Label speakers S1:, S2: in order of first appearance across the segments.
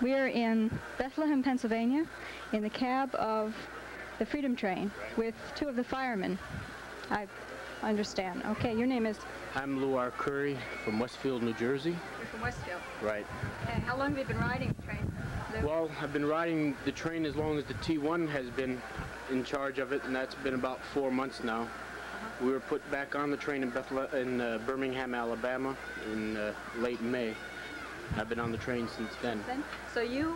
S1: We are in Bethlehem, Pennsylvania, in the cab of the Freedom Train with two of the firemen, I understand. Okay, your name is?
S2: I'm Luar Curry from Westfield, New Jersey.
S1: You're from Westfield?
S2: Right.
S1: Okay, how long have you been riding the train?
S2: Well, I've been riding the train as long as the T1 has been in charge of it, and that's been about 4 months now. We were put back on the train in Birmingham, Alabama in late May. I've been on the train since then.
S1: So you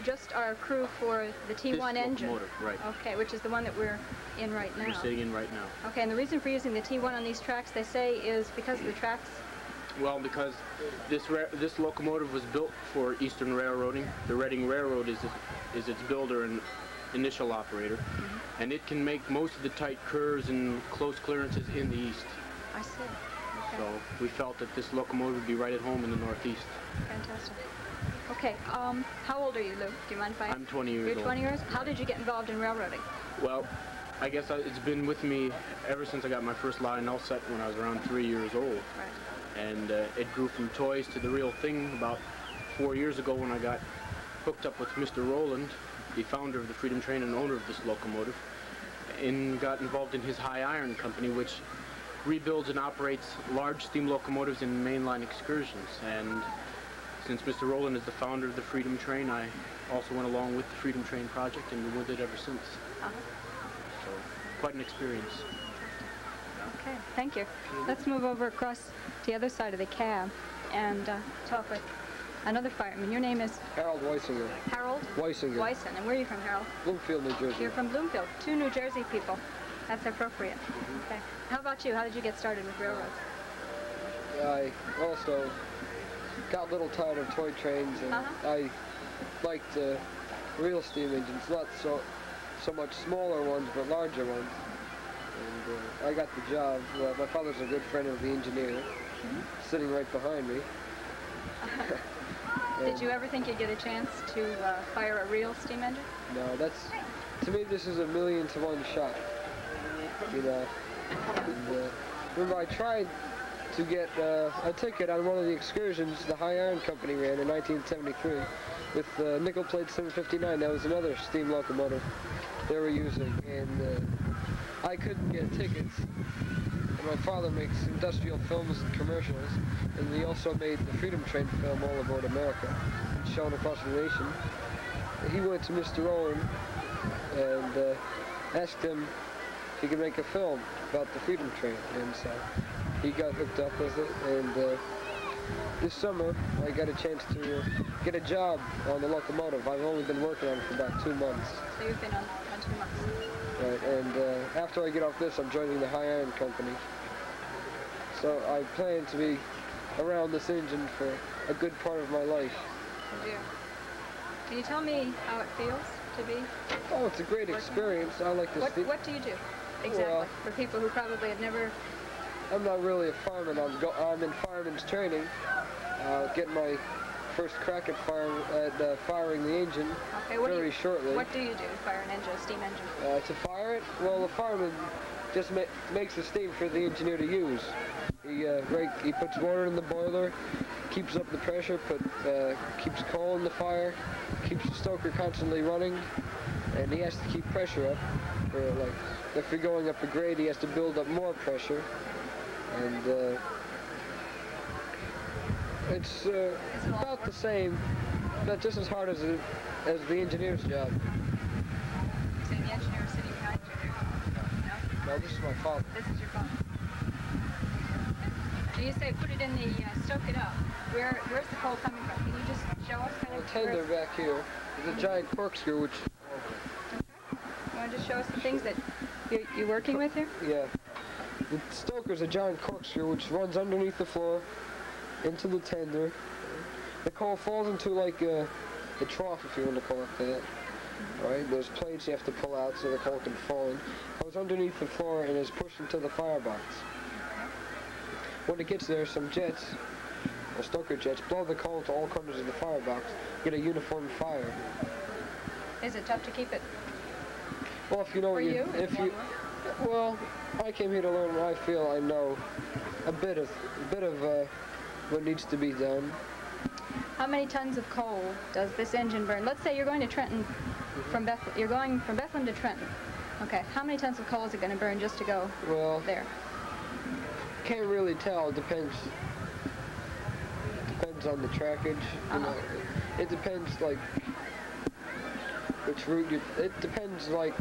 S1: just are a crew for the T1 engine?
S2: Locomotive, right.
S1: Okay, which is the one that we're in right now.
S2: We're sitting in right now.
S1: Okay, and the reason for using the T1 on these tracks, they say, is because of the tracks?
S2: Well, because this locomotive was built for Eastern Railroading. The Reading Railroad is its builder and initial operator, and it can make most of the tight curves and close clearances in the east.
S1: I see. Okay.
S2: So we felt that this locomotive would be right at home in the northeast.
S1: Fantastic. Okay, how old are you, Lou? Do you mind if I...
S2: I'm 20 years old.
S1: You're 20 years? How did you get involved in railroading?
S2: Well, I guess it's been with me ever since I got my first Lionel set when I was around 3 years old.
S1: Right.
S2: And it grew from toys to the real thing about 4 years ago when I got hooked up with Mr. Rowland, the founder of the Freedom Train and owner of this locomotive, and got involved in his high iron company, which rebuilds and operates large steam locomotives in mainline excursions. And since Mr. Rowland is the founder of the Freedom Train, I also went along with the Freedom Train project and been with it ever since. So, quite an experience.
S1: Okay, thank you. Let's move over across to the other side of the cab and talk with another fireman. Your name is?
S3: Harold Weisinger.
S1: Harold?
S3: Weisinger.
S1: Weisen. And where are you from, Harold?
S3: Bloomfield, New Jersey.
S1: You're from Bloomfield. Two New Jersey people. That's appropriate. Okay. How about you? How did you get started with railroads?
S3: I also got a little tired of toy trains, and I liked real steam engines, not so much smaller ones, but larger ones. And I got the job. My father's a good friend of the engineer, sitting right behind me.
S1: Did you ever think you'd get a chance to fire a real steam engine?
S3: No, to me this is a 1,000,000 to 1 shot. You know, and, remember I tried to get a ticket on one of the excursions the High Iron Company ran in 1973 with nickel plate 759. That was another steam locomotive they were using, and I couldn't get tickets. And my father makes industrial films and commercials, and he also made the Freedom Train film All Aboard America, shown across the nation. He went to Mr. Owen and asked him if he could make a film about the Freedom Train, and so he got hooked up with it. And this summer I got a chance to get a job on the locomotive. I've only been working on it for about 2 months.
S1: So you've been on 2 months.
S3: Right, and after I get off this, I'm joining the High Iron Company. So I plan to be around this engine for a good part of my life.
S1: Yeah. Can you tell me how it feels to be?
S3: Oh, it's a great experience. I like this.
S1: What do you do exactly, well, for people who probably have never?
S3: I'm not really a fireman. I'm in fireman's training. Getting my first crack at firing the engine very shortly.
S1: What do you do to fire an engine, a steam engine?
S3: To fire it? Well, the fireman just makes the steam for the engineer to use. He puts water in the boiler, keeps up the pressure, keeps coal in the fire, keeps the stoker constantly running, and he has to keep pressure up. If you're going up a grade, he has to build up more pressure, and it's about the same, not just as hard as the engineer's job.
S1: So the engineer is sitting behind you? No?
S3: No, this is my father.
S1: This is your father. You say put it in the, stoke it up. Where's the coal coming from? Can you just show us kind of?
S3: The tender back here is a giant corkscrew, which...
S1: Okay. You want to just show us the things that you're working with here?
S3: Yeah. The stoker's a giant corkscrew which runs underneath the floor into the tender. The coal falls into like a trough, if you want to call it that. Right? There's plates you have to pull out so the coal can fall in. Goes underneath the floor and is pushed into the firebox. When it gets there, some jets, or stoker jets, blow the coal to all corners of the firebox, get a uniform fire.
S1: Is it tough to keep it?
S3: Well, if you know well, I came here to learn, and I feel I know a bit of what needs to be done.
S1: How many tons of coal does this engine burn? Let's say you're going to Trenton from Bethlehem. You're going from Bethlehem to Trenton. Okay. How many tons of coal is it going to burn just to go there?
S3: Can't really tell. It depends. Depends on the trackage. You know, it depends like which route you. It depends like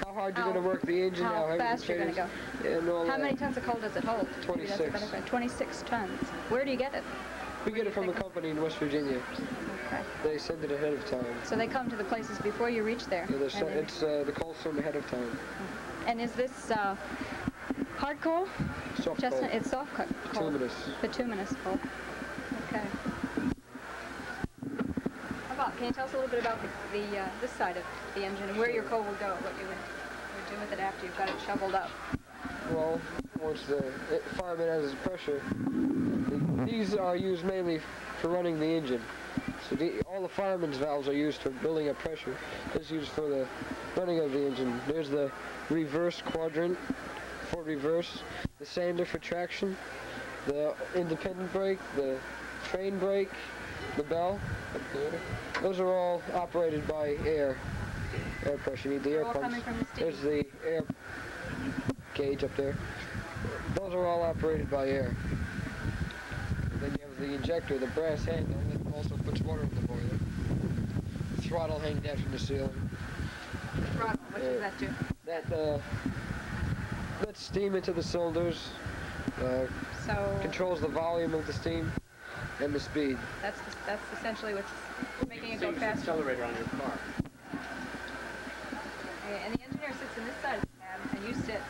S3: how hard you're going to work the engine.
S1: How fast you're going to go.
S3: Yeah, and all
S1: how
S3: that.
S1: many tons of coal does it hold?
S3: 26.
S1: Maybe that's a better 26 tons. Where do you get it?
S3: We get it from a company in West Virginia.
S1: Okay.
S3: They send it ahead of time.
S1: So they come to the places before you reach there?
S3: Yeah, it's the coal's from ahead of time.
S1: And is this hard coal?
S3: Soft
S1: Chestnut?
S3: coal.
S1: It's soft coal.
S3: Bituminous.
S1: Bituminous coal. Okay. How about, can you tell us a little bit about this side of the engine and where your coal will go, what you would do with it after you've got it shoveled up?
S3: Well, once the fireman has his pressure, these are used mainly for running the engine. So all the fireman's valves are used for building up pressure. This is used for the running of the engine. There's the reverse quadrant for reverse, the sander for traction, the independent brake, the train brake, the bell up there. Those are all operated by air pressure. You need the air pumps.
S1: Coming from the steam.
S3: There's the air gauge up there. Those are all operated by air. Then you have the injector, the brass handle, that also puts water in the boiler. The throttle hanging down from the ceiling.
S1: Throttle, what does that do?
S3: That lets steam into the cylinders,
S1: so
S3: controls the volume of the steam and the speed.
S1: That's essentially what's making it go
S2: Same
S1: faster.
S2: accelerator on your car.
S1: Okay, and the engineer sits in this side of the cab, and you sit.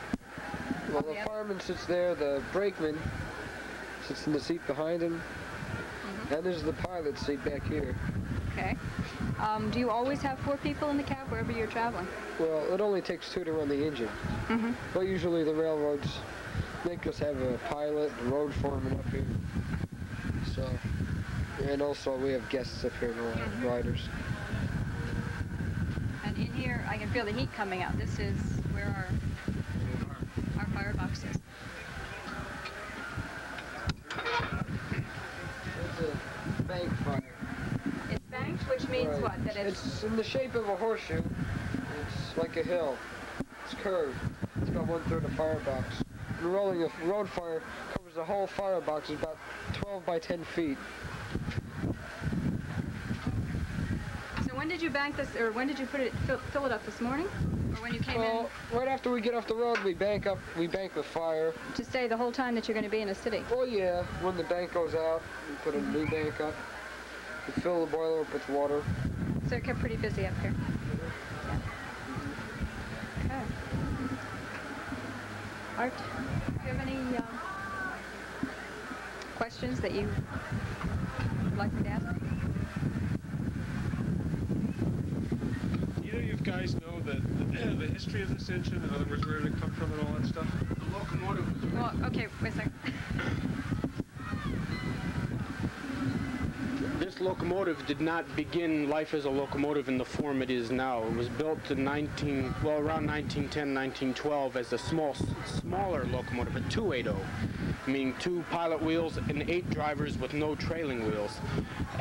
S3: Well, the fireman sits there, the brakeman sits in the seat behind him, and there's the pilot seat back here.
S1: Okay. Do you always have 4 people in the cab wherever you're traveling?
S3: Well, it only takes 2 to run the engine. But usually the railroads make us have a pilot, a road foreman up here. So, and also we have guests up here, riders.
S1: And in here, I can feel the heat coming out. This is where our firebox is.
S3: It's a bank fire.
S1: It's banked, which means
S3: Right.
S1: what? That
S3: It's in the shape of a horseshoe. It's like a hill. It's curved. It's got 1/3 of firebox. And rolling a road fire covers the whole firebox. It's about 12 by 10 feet.
S1: So when did you bank this, or when did you fill it up this morning? Or when you came
S3: Well, right after we get off the road, we bank the fire.
S1: in to stay the whole time that you're going to be in a city?
S3: Well, yeah, when the bank goes out, we put a new bank up. We fill the boiler up with water.
S1: So it kept pretty busy up here. Okay. Art, do you have any questions that you would like me to ask?
S4: Either you guys know the history of this engine, in other words, where did it come from and all that stuff?
S2: The locomotive was
S1: Well, okay, wait a second.
S2: This locomotive did not begin life as a locomotive in the form it is now. It was built in around 1910, 1912 as a smaller locomotive, a 280, meaning 2 pilot wheels and 8 drivers with no trailing wheels.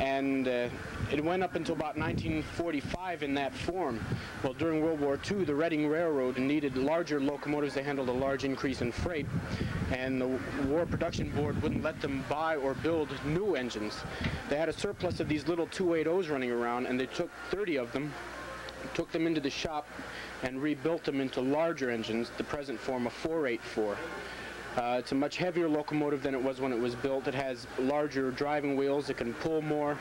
S2: And it went up until about 1945 in that form. Well, during World War II, the Reading Railroad needed larger locomotives. They handled a large increase in freight, and the War Production Board wouldn't let them buy or build new engines. They had a surplus of these little 280s running around, and they took 30 of them, took them into the shop, and rebuilt them into larger engines, the present form of 484. It's a much heavier locomotive than it was when it was built. It has larger driving wheels. It can pull more.